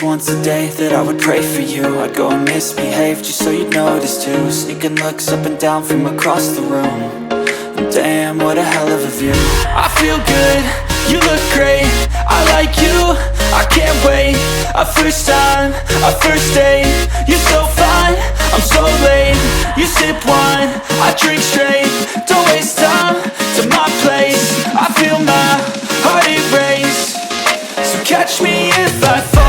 once a day that I would pray for you. I'd go and misbehave just so you'd notice too. Sneaking looks up and down from across the room. And damn, what a hell of a view. I feel good, you look great, I like you, I can't wait. A first time, a first date. You're so fine, I'm so late. You sip wine, I drink straight. Don't waste time to my place. I feel my heart erase. So catch me if I fall.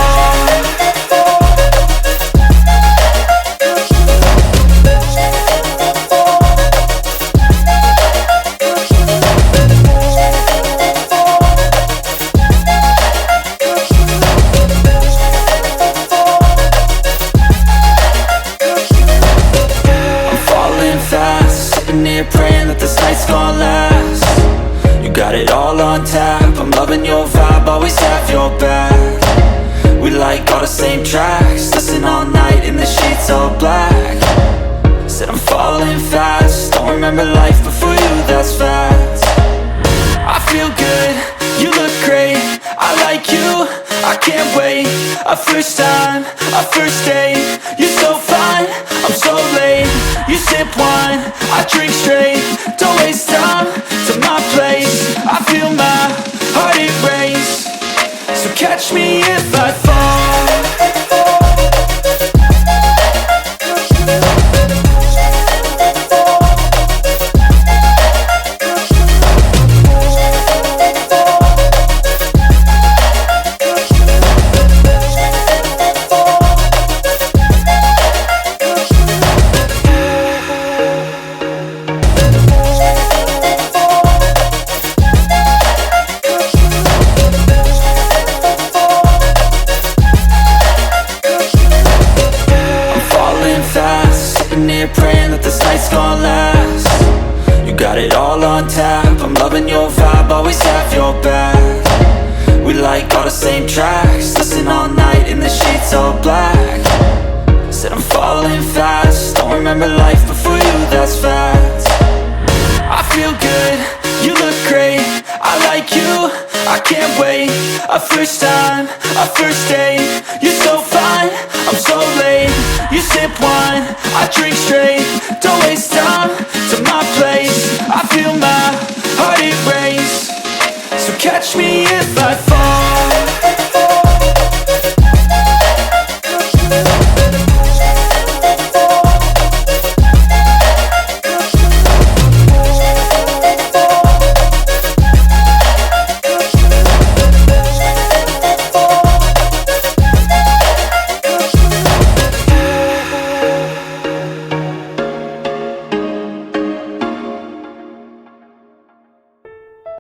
Praying that this night's gonna last. You got it all on tap, I'm loving your vibe, always have your back. We like all the same tracks, listen all night in the sheets all black. Said I'm falling fast, don't remember life before you, that's fact. I feel good, you look great, I like you, I can't wait. A first time, a first date. You're so fine, I'm so late. You sip wine, I drink straight. Don't waste time to my place. I feel my heart erase. So catch me if I fall. Praying that this night's gonna last. You got it all on tap, I'm loving your vibe, always have your back. We like all the same tracks, listen all night in the sheets all black. Said I'm falling fast, don't remember life before you, that's fact. I feel good, you look great, I like you, I can't wait. A first time, a first date. You're so fine, I'm so late. You sip wine, I drink straight. Don't waste time to my place. I feel my heart erase. So catch me